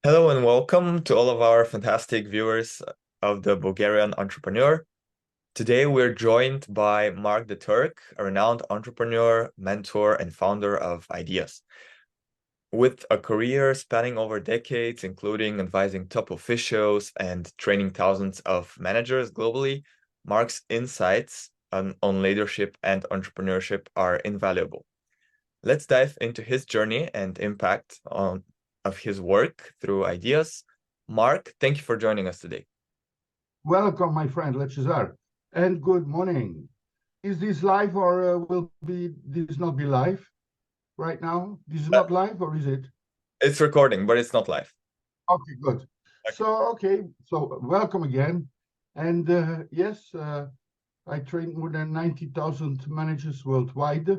Hello and welcome to all of our fantastic viewers of the Bulgarian Entrepreneur. Today we're joined by Mark the Turk, a renowned entrepreneur, mentor, and founder of Ideas. With a career spanning over decades, including advising top officials and training thousands of managers globally, Mark's insights on leadership and entrepreneurship are invaluable. Let's dive into his journey and impact of his work through Ideas. Mark, thank you for joining us today. Welcome, my friend Lechizar, and good morning. Is this live or will this not be live right now? This is not live, or is it? It's recording, but it's not live. Okay, good. So welcome again. And yes, I trained more than 90,000 managers worldwide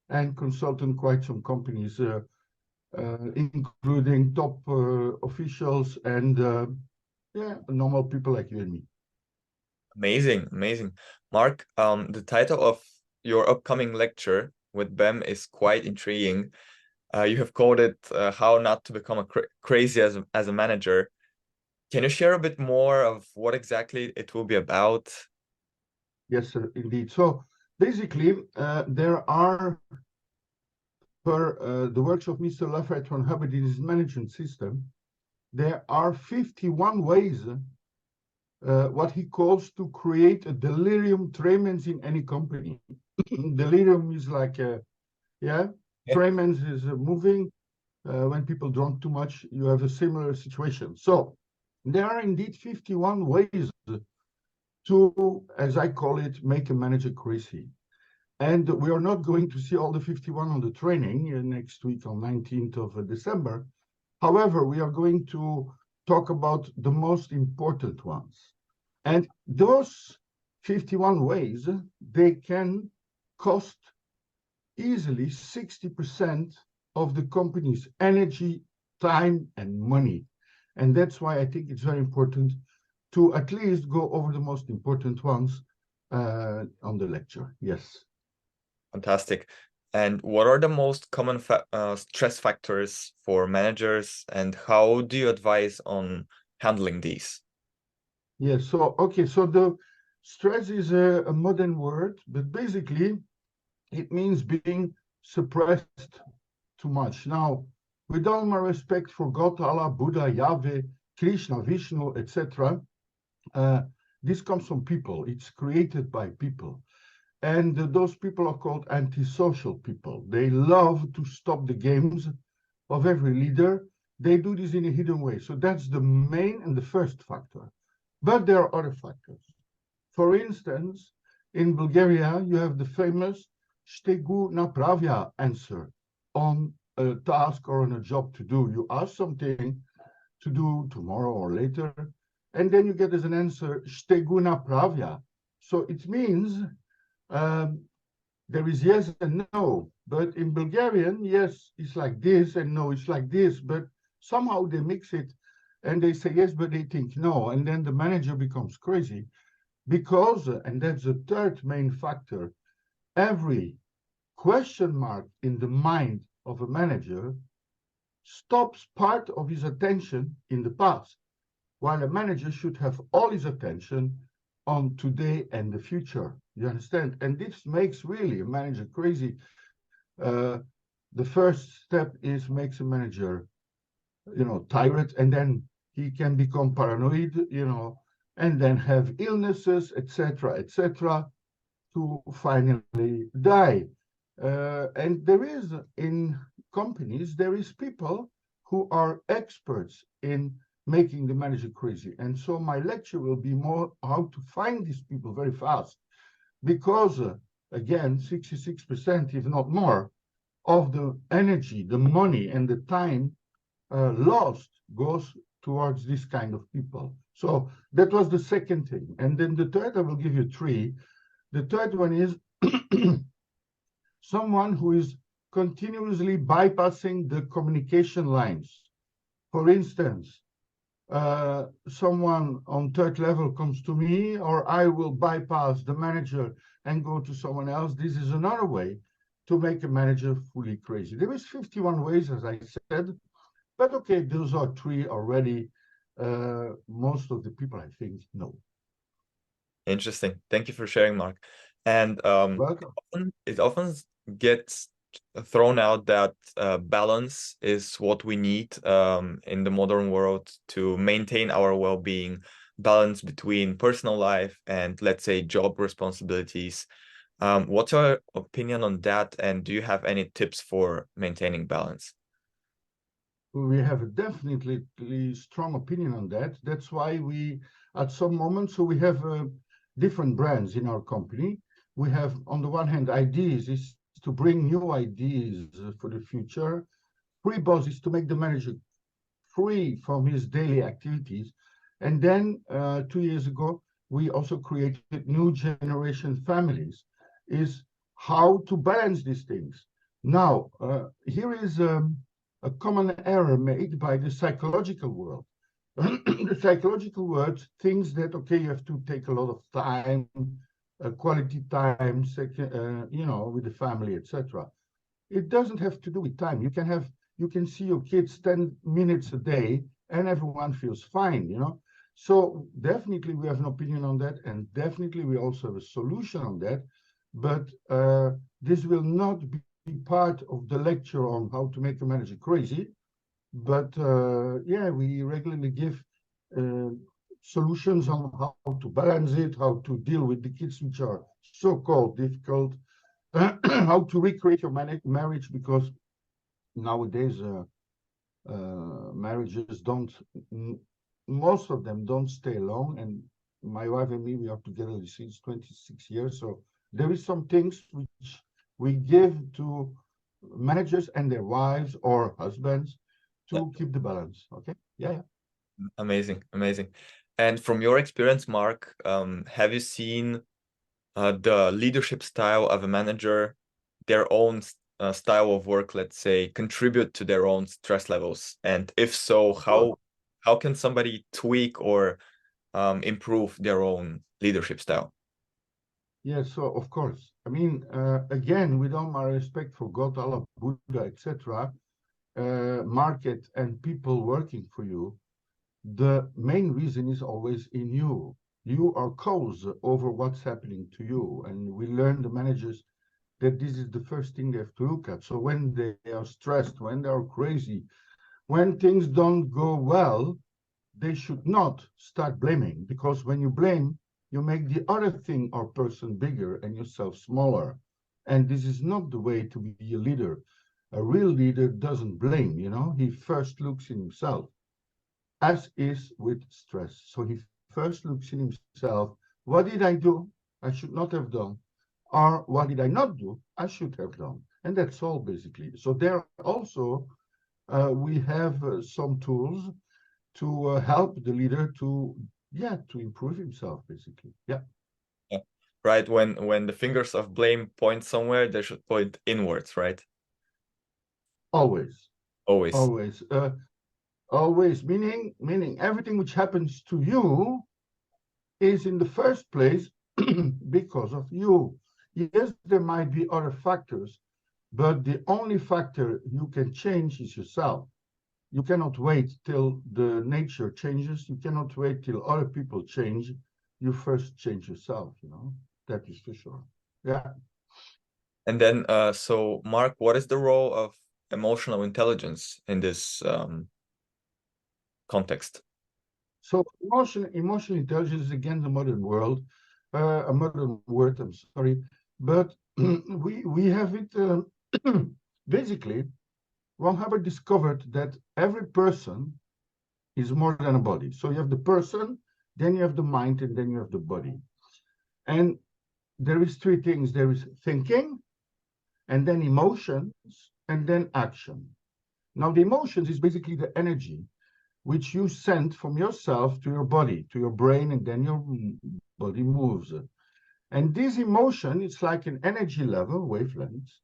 and consulted quite some companies, including top officials and normal people like you and me. Amazing, amazing. Mark, the title of your upcoming lecture with BEM is quite intriguing. You have called it How Not to Become Crazy as a Manager. Can you share a bit more of what exactly it will be about? Yes, sir, indeed. So basically, there are, per the works of Mr. Lafayette von Hubbard in his management system, there are 51 ways, what he calls to create a delirium tremens in any company. Delirium is like, tremens is moving. When people drink too much, you have a similar situation. So there are indeed 51 ways to, as I call it, make a manager crazy. And we are not going to see all the 51 on the training next week on 19th of December. However, we are going to talk about the most important ones. And those 51 ways, they can cost easily 60% of the company's energy, time, and money. And that's why I think it's very important to at least go over the most important ones on the lecture. Yes. Fantastic. And what are the most common stress factors for managers, and how do you advise on handling these? Yes. So, okay. So the stress is a modern word, but basically it means being suppressed too much. Now, with all my respect for God, Allah, Buddha, Yahweh, Krishna, Vishnu, etc., this comes from people. It's created by people. And those people are called antisocial people. They love to stop the games of every leader. They do this in a hidden way. So that's the main and the first factor. But there are other factors. For instance, in Bulgaria, you have the famous "Stegu napravia" answer on a task or on a job to do. You ask something to do tomorrow or later, and then you get as an answer "Stegu napravia." So it means there is yes and no. But in Bulgarian, yes is like this and no is like this. But somehow they mix it and they say yes, but they think no. And then the manager becomes crazy because, and that's the third main factor, every question mark in the mind of a manager stops part of his attention in the past, while a manager should have all his attention on today and the future. You understand? And this makes really a manager crazy. The first step is makes a manager, tired, and then he can become paranoid, and then have illnesses, etc., to finally die. And there is in companies, there is people who are experts in making the manager crazy. And so my lecture will be more how to find these people very fast. Because, again, 66%, if not more, of the energy, the money, and the time lost goes towards this kind of people. So that was the second thing. And then the third, I will give you three. The third one is someone who is continuously bypassing the communication lines. For instance, someone on third level comes to me, or I will bypass the manager and go to someone else. This is another way to make a manager fully crazy. There is 51 ways, as I said, But okay, those are three already. Most of the people, I think, know. Interesting. Thank you for sharing, Mark. And Welcome. it often gets thrown out that balance is what we need in the modern world to maintain our well-being, balance between personal life and, let's say, job responsibilities. What's your opinion on that? And do you have any tips for maintaining balance? We have a definitely strong opinion on that. That's why we, at some moments, so we have different brands in our company. We have, on the one hand, ideas is to bring new ideas for the future. Free boss is to make the manager free from his daily activities. And then 2 years ago, we also created new generation families, is how to balance these things. Now, here is a common error made by the psychological world. The psychological world thinks that, okay, you have to take a lot of time, quality time, with the family, etc. It doesn't have to do with time. You can see your kids 10 minutes a day and everyone feels fine. So definitely we have an opinion on that, and definitely we also have a solution on that. But this will not be part of the lecture on how to make a manager crazy. But yeah, we regularly give solutions on how to balance it, how to deal with the kids which are so-called difficult, how to recreate your marriage, because nowadays marriages don't, most of them don't stay long. And my wife and me, we are together since 26 years. So there is some things which we give to managers and their wives or husbands to keep the balance. Okay. Yeah. Amazing, amazing. And from your experience, Mark, have you seen the leadership style of a manager, their own style of work, let's say, contribute to their own stress levels? And if so, how can somebody tweak or improve their own leadership style? Yeah, so of course. I mean, again, with all my respect for God, Allah, Buddha, etc., market and people working for you, the main reason is always in you. You are cause over what's happening to you. And we learn, the managers, that this is the first thing they have to look at. So when they are stressed, when they are crazy, when things don't go well, they should not start blaming, because when you blame, you make the other thing or person bigger and yourself smaller. And this is not the way to be a leader. A real leader doesn't blame, he first looks in himself, as is with stress. So he first looks in himself. What did I do? I should not have done. Or what did I not do? I should have done. And that's all basically. So there also, we have some tools to help the leader to improve himself basically. Yeah. Right. When the fingers of blame point somewhere, they should point inwards, right? Always. Always. Always, meaning everything which happens to you is in the first place because of you. Yes, there might be other factors, but the only factor you can change is yourself. You cannot wait till the nature changes. You cannot wait till other people change. You first change yourself, that is for sure. Yeah. And then, so Mark, what is the role of emotional intelligence in this context? So emotional intelligence is again the modern world, a modern word. I'm sorry, but we have it basically. Ron Hubbard discovered that every person is more than a body. So you have the person, then you have the mind, and then you have the body. And there is three things. There is thinking, and then emotions, and then action. Now, the emotions is basically the energy which you send from yourself to your body, to your brain, and then your body moves. And this emotion, it's like an energy level, wavelengths.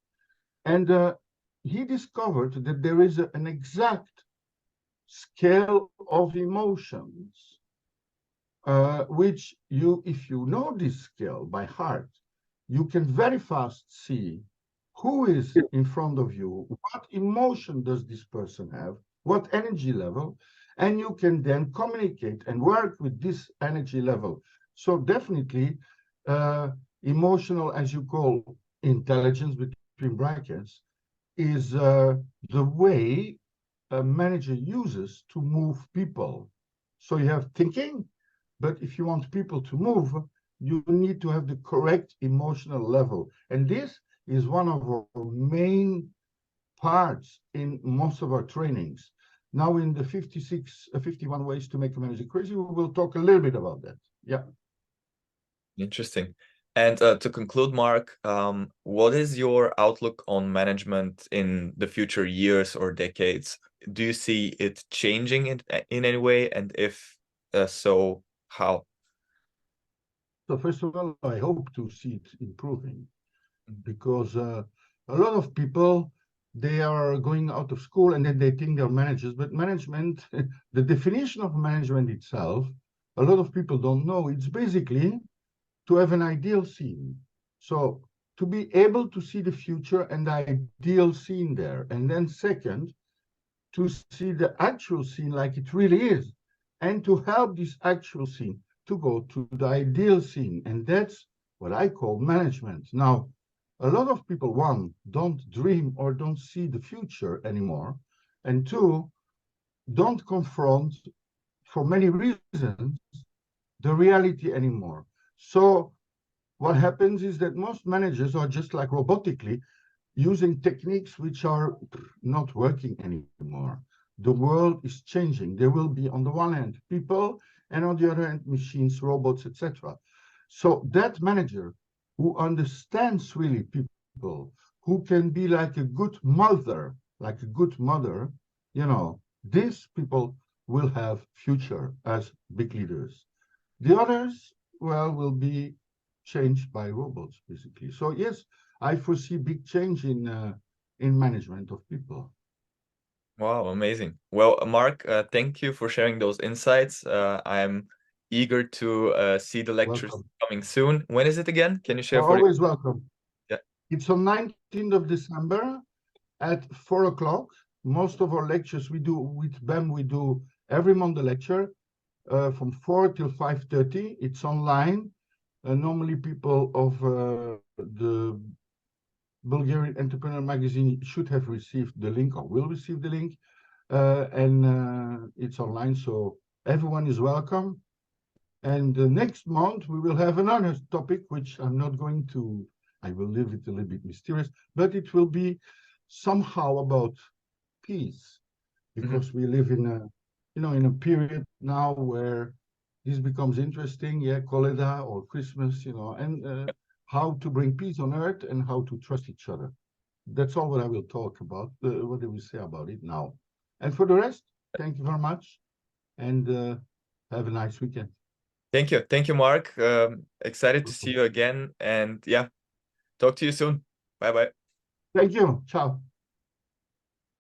And he discovered that there is an exact scale of emotions, which if you know this scale by heart, you can very fast see who is in front of you, what emotion does this person have, what energy level, and you can then communicate and work with this energy level. So definitely emotional, as you call intelligence between brackets, is the way a manager uses to move people. So you have thinking, but if you want people to move, you need to have the correct emotional level. And this is one of our main parts in most of our trainings. Now in the 51 ways to make a manager crazy, we will talk a little bit about that. Yeah. Interesting. And to conclude, Mark, what is your outlook on management in the future years or decades? Do you see it changing in any way? And if so, how? So first of all, I hope to see it improving, because a lot of people, they are going out of school and then they think they're managers, but management, the definition of management itself, a lot of people don't know. It's basically to have an ideal scene. So to be able to see the future and the ideal scene there. And then second, to see the actual scene like it really is, and to help this actual scene to go to the ideal scene. And that's what I call management. Now, a lot of people, one, don't dream or don't see the future anymore. And two, don't confront, for many reasons, the reality anymore. So what happens is that most managers are just like robotically using techniques which are not working anymore. The world is changing. There will be, on the one hand, people, and on the other hand, machines, robots, etc. So that manager who understands really people, who can be like a good mother, you know, these people will have future as big leaders. The others, well, will be changed by robots, basically. So yes, I foresee big change in management of people. Wow, amazing. Well, Mark, thank you for sharing those insights. I'm eager to see the lectures Welcome. coming soon. When is it again? Can you share for the... Always welcome. Yeah. It's on 19th of December at 4 o'clock. Most of our lectures we do with BEM, we do every Monday lecture from 4 till 5:30. It's online. Normally people of the Bulgarian Entrepreneur Magazine should have received the link or will receive the link. And it's online, so everyone is welcome. And next month, we will have another topic, which I'm not going to, I will leave it a little bit mysterious, but it will be somehow about peace, because we live in a, in a period now where this becomes interesting, yeah, Koleda or Christmas, and how to bring peace on earth and how to trust each other. That's all what I will talk about, what do we say about it now. And for the rest, thank you very much, and have a nice weekend. Thank you. Thank you, Mark. Excited to see you again. And yeah, talk to you soon. Bye-bye. Thank you. Ciao.